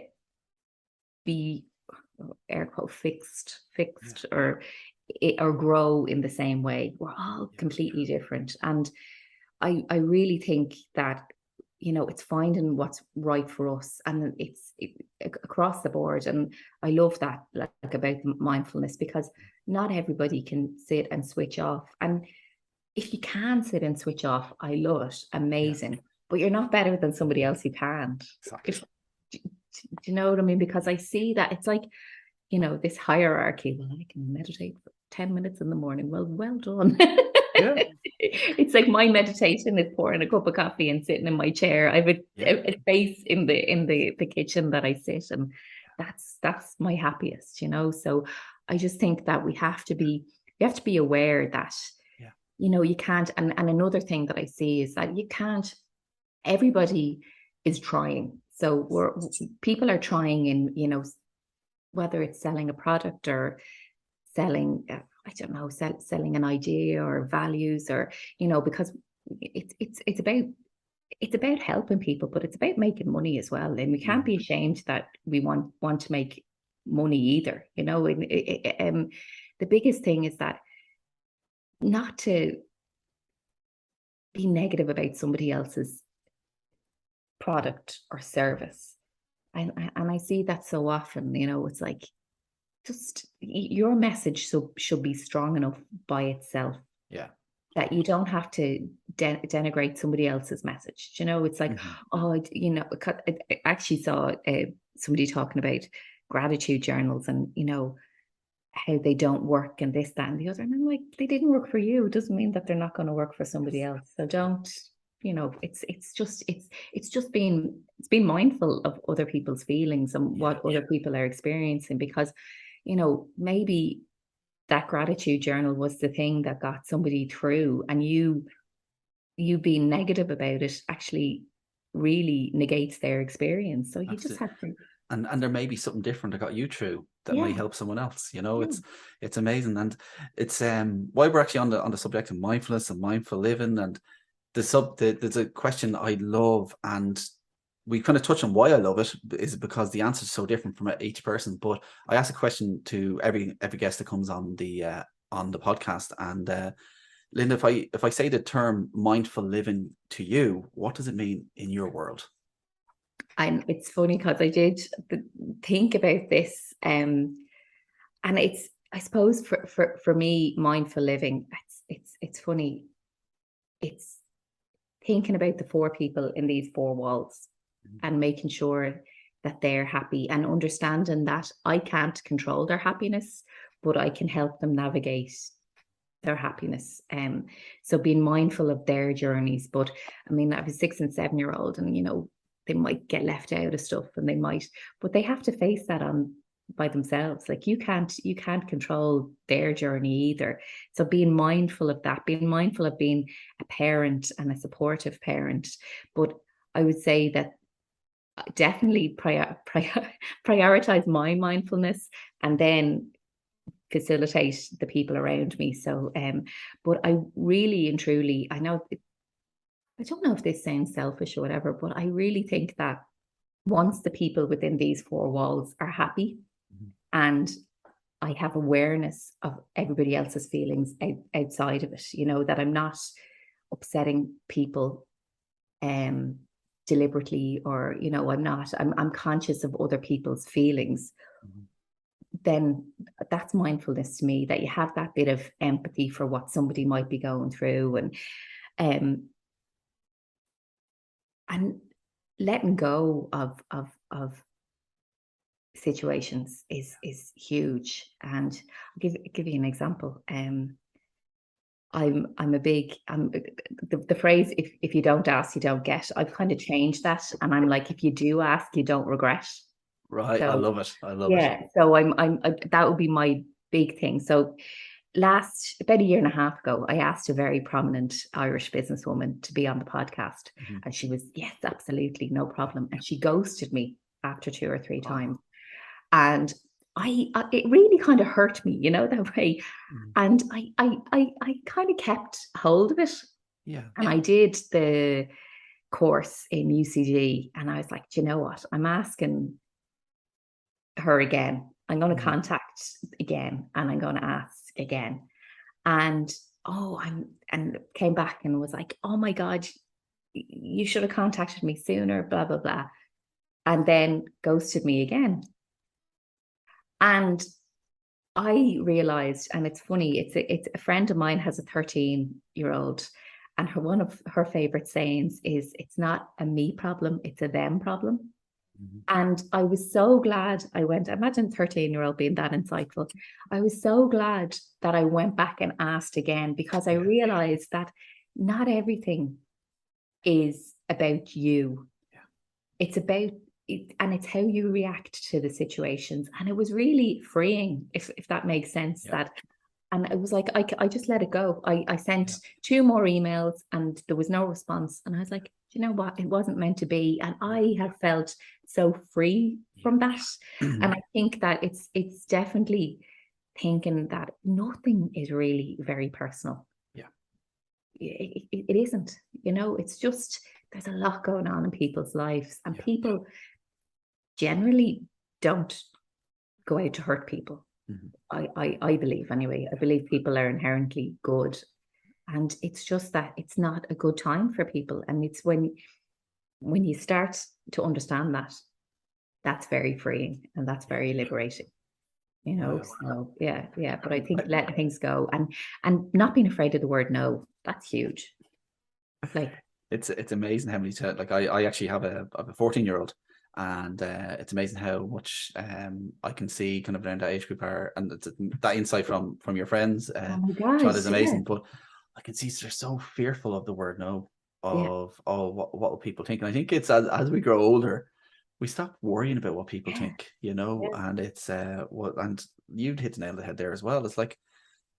be air quote Yeah. fixed, or grow in the same way. We're all Yeah. completely different. And I really think that, it's finding what's right for us, and across the board. And I love that, like about mindfulness, because not everybody can sit and switch off. And if you can sit and switch off, I love it, Yeah. amazing. But you're not better than somebody else who can't. Exactly. If do you know what I mean? Because I see that it's like, this hierarchy. Well, I can meditate for 10 minutes in the morning. Well done. Yeah. It's like my meditation is pouring a cup of coffee and sitting in my chair. I have Yeah. a space in the kitchen that I sit, and that's my happiest. So I just think that you have to be aware that, Yeah. you can't. And another thing that I see is that you can't, everybody is trying. So people are trying in, whether it's selling a product or selling, I don't know, selling an idea or values, or, because it's about helping people, but it's about making money as well. And we can't Mm-hmm. be ashamed that we want to make money either. The biggest thing is that, not to be negative about somebody else's product or service. And I see that so often. It's like, just your message should be strong enough by itself, Yeah. that you don't have to denigrate somebody else's message. It's like, Mm-hmm. oh, I actually saw somebody talking about gratitude journals, and how they don't work, and this, that, and the other. And I'm like, they didn't work for you. It doesn't mean that they're not going to work for somebody Yes. else. So Yeah. don't, it's just being mindful of other people's feelings and Yeah. what other people are experiencing, because maybe that gratitude journal was the thing that got somebody through, and you being negative about it actually really negates their experience. So you just Absolutely. have to, And there may be something different that got you through that may yeah, help someone else. yeah, It's amazing. And it's why we're actually on the subject of mindfulness and mindful living. And there's a question I love, and we kind of touch on why I love it is because the answer is so different from each person. But I ask a question to every guest that comes on the podcast, and Linda, if I say the term mindful living to you, what does it mean in your world? And it's funny because I did think about this, and it's, I suppose, for me, mindful living. It's funny. It's thinking about the four people in these four walls and making sure that they're happy, and understanding that I can't control their happiness, but I can help them navigate their happiness. So being mindful of their journeys. But I mean, I have a 6 and 7 year old, and they might get left out of stuff, and but they have to face that on by themselves. Like you can't control their journey either. So being mindful of that, being mindful of being a parent and a supportive parent. But I would say that definitely prioritize my mindfulness, and then facilitate the people around me. So but I really and truly, I know, I don't know if this sounds selfish or whatever, but I really think that once the people within these four walls are happy, and I have awareness of everybody else's feelings outside of it, that I'm not upsetting people deliberately, or I'm conscious of other people's feelings, then that's mindfulness to me, that you have that bit of empathy for what somebody might be going through, and letting go of situations is huge. And I'll give you an example. I'm a big the phrase, if you don't ask, you don't get. I've kind of changed that, and I'm like, if you do ask, you don't regret. Right, I So love it. I love it. yeah, so that would be my big thing. So about a year and a half ago, I asked a very prominent Irish businesswoman to be on the podcast, and she was, yes, absolutely, no problem. And she ghosted me after 2 or 3 times, and it really kind of hurt me, that way. And I kind of kept hold of it. Yeah. And I did the course in UCD, and I was like, do you know what? I'm asking her again. I'm going to contact again, and I'm going to ask again. And and came back and was like, oh my God, you should have contacted me sooner, blah, blah, blah. And then ghosted me again. And I realized, and it's funny, it's a friend of mine has a 13-year-old, and one of her favorite sayings is, it's not a me problem, it's a them problem. And I was so glad I went. Imagine 13-year-old being that insightful. I was so glad that I went back and asked again, because I realized that not everything is about you. It's about it, and it's how you react to the situations. And it was really freeing, if that makes sense. And it was like, I just let it go. I sent 2 more emails, and there was no response. And I was like, you know what? It wasn't meant to be. And I have felt so free from that. And I think that it's definitely thinking that nothing is really very personal. Yeah. It isn't, it's just, there's a lot going on in people's lives, and people generally don't go out to hurt people. I believe, anyway. I believe people are inherently good, and it's just that it's not a good time for people. And it's when you start to understand that, that's very freeing, and that's very liberating. Wow. So yeah. But I think letting things go, and not being afraid of the word no, that's huge. Like, it's amazing how many times, like I actually have a 14-year-old, and it's amazing how much I can see kind of around that age group are, and that insight from your friends oh my gosh, child is amazing. But I can see they're so fearful of the word no, of what will people think. And I think it's as we grow older, we stop worrying about what people think, and it's and you'd hit the nail on the head there as well. It's like,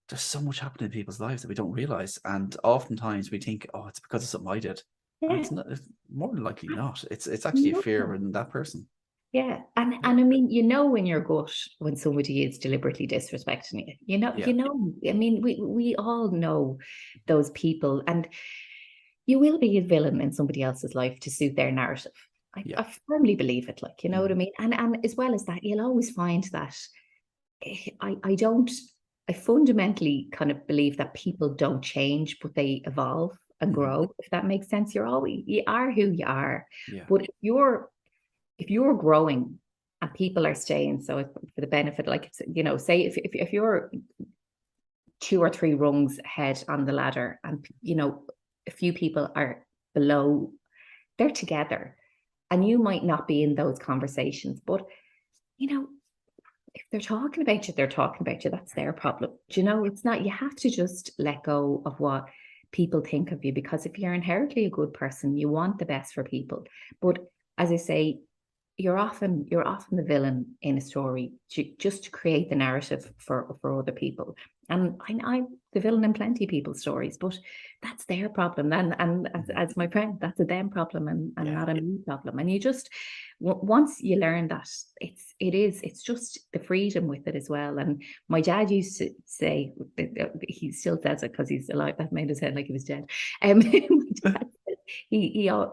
there's so much happening in people's lives that we don't realize, and oftentimes we think, oh, it's because of something I did. And it's not. It's more than likely not. It's actually a fear in that person. Yeah. And I mean, in your gut when somebody is deliberately disrespecting you. I mean, we all know those people, and you will be a villain in somebody else's life to suit their narrative. Yeah. I firmly believe it, like, you know what I Mhm. mean? And as well as that, you'll always find that I don't, I fundamentally kind of believe that people don't change, but they evolve and Mhm. grow, if that makes sense. You are who you are. Yeah. But if you're growing and people are staying, so for the benefit, like, you know, say if you're 2 or 3 rungs ahead on the ladder and, you know, a few people are below, they're together and you might not be in those conversations, but, you know, if they're talking about you, they're talking about you. That's their problem. Do you know, it's not, you have to just let go of what people think of you, because if you're inherently a good person, you want the best for people. But as I say, you're often the villain in a story just to create the narrative for other people. And I'm the villain in plenty of people's stories, but that's their problem. And Mhm. as my friend, that's a them problem and Yeah. not a me problem. And you just, once you learn that, it's just the freedom with it as well. And my dad used to say, he still says it because he's alive. That made his head like he was dead. My dad,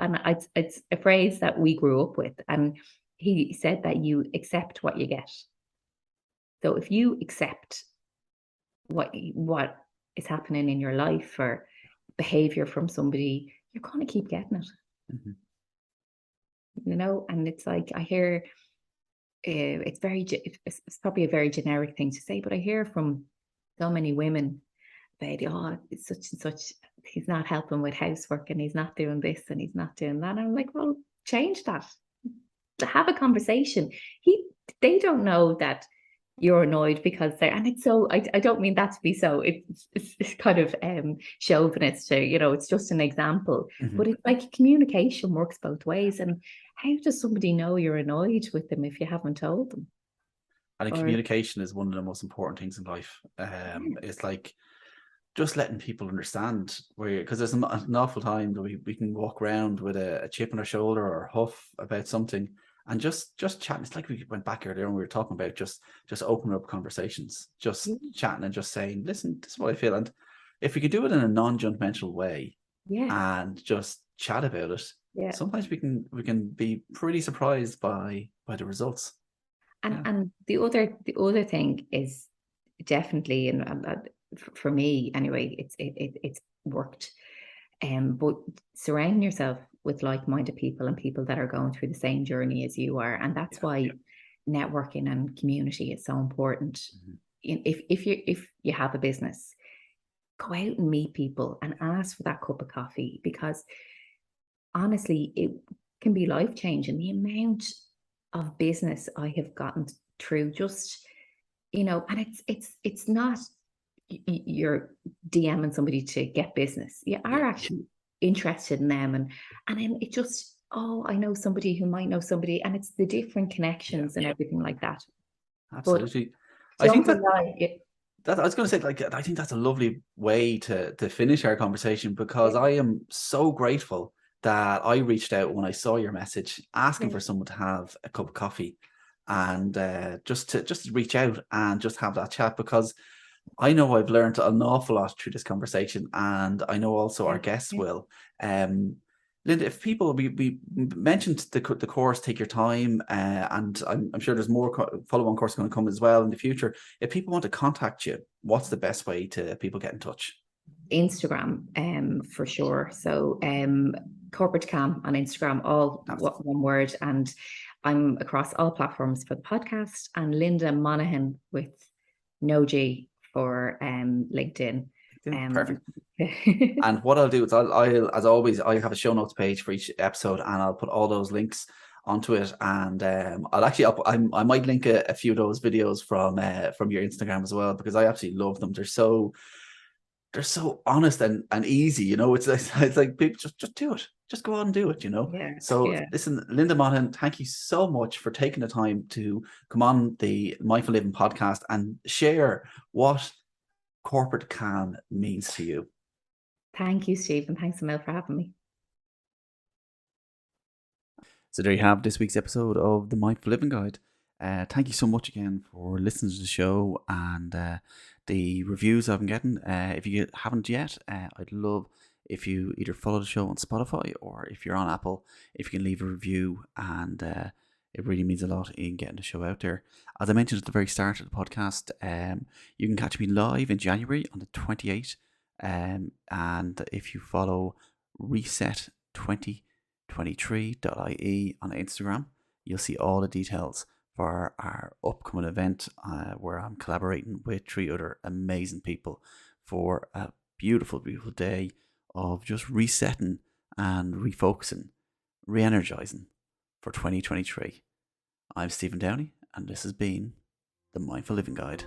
and it's a phrase that we grew up with, and he said that you accept what you get. So if you accept what is happening in your life or behavior from somebody, you're going to keep getting it, Mhm. you know. And it's like, I hear, it's probably a very generic thing to say, but I hear from so many women about, oh, it's such and such, he's not helping with housework and he's not doing this and he's not doing that. And I'm like, well, change that. To have a conversation. They don't know that you're annoyed because they're, and it's so, I don't mean that to be so, it's kind of chauvinist to, you know, it's just an example, Mhm. but it's like communication works both ways. And how does somebody know you're annoyed with them if you haven't told them? I think Or communication is one of the most important things in life. yeah, It's like just letting people understand where, because there's an awful time that we can walk around with a chip on our shoulder or a huff about something and just chatting. It's like we went back earlier and we were talking about just opening up conversations, just chatting and just saying, listen, this is what I feel. And if we could do it in a non-judgmental way yeah, and just chat about it, yeah. sometimes we can be pretty surprised by the results. And Yeah. the other thing is definitely, and for me anyway, it's worked. But surrounding yourself with like-minded people and people that are going through the same journey as you are, and that's Yeah. why networking and community is so important. Mhm. If you have a business, go out and meet people and ask for that cup of coffee, because honestly, it can be life-changing. The amount of business I have gotten through just, you know, and it's not you're DMing somebody to get business. You are Yeah. actually interested in them, and then it just, oh, I know somebody who might know somebody, and it's the different Yeah. connections and everything like that. But Absolutely. I think don't that rely it. I was going to say, like, I think that's a lovely way to finish our conversation, because Yeah, I am so grateful that I reached out when I saw your message asking yeah, for someone to have a cup of coffee, and just to reach out and just have that chat, because I know I've learned an awful lot through this conversation, and I know also our yeah, guests yeah. will. Um, Linda, if people, we mentioned the course, Take Your Time, and I'm sure there's more follow-on course going to come as well in the future. If people want to contact you, what's the best way to people get in touch? Instagram, for sure. So corporate cam on Instagram, all That's one word, and I'm across all platforms for the podcast, and Linda Monahan with no G for LinkedIn. perfect. Um, And what I'll do is I'll as always, I have a show notes page for each episode, and I'll put all those links onto it. And I'll actually, I might link a few of those videos from your Instagram as well, because I absolutely love them. They're so honest and easy. It's like people just do it. Just go out and do it. yeah, So yeah. listen, Linda Monahan, thank you so much for taking the time to come on the Mindful Living podcast and share what corporate calm means to you. Thank you, Steve, and thanks a mil for having me. So there you have this week's episode of the Mindful Living Guide. Thank you so much again for listening to the show and the reviews I've been getting. If you haven't yet, I'd love if you either follow the show on Spotify or if you're on Apple, if you can leave a review, and it really means a lot in getting the show out there. As I mentioned at the very start of the podcast, you can catch me live in January on the 28th. And if you follow reset2023.ie on Instagram, you'll see all the details for our upcoming event, where I'm collaborating with 3 other amazing people for a beautiful, beautiful day of just resetting and refocusing, re energizing for 2023. I'm Stephen Downey, and this has been the Mindful Living Guide.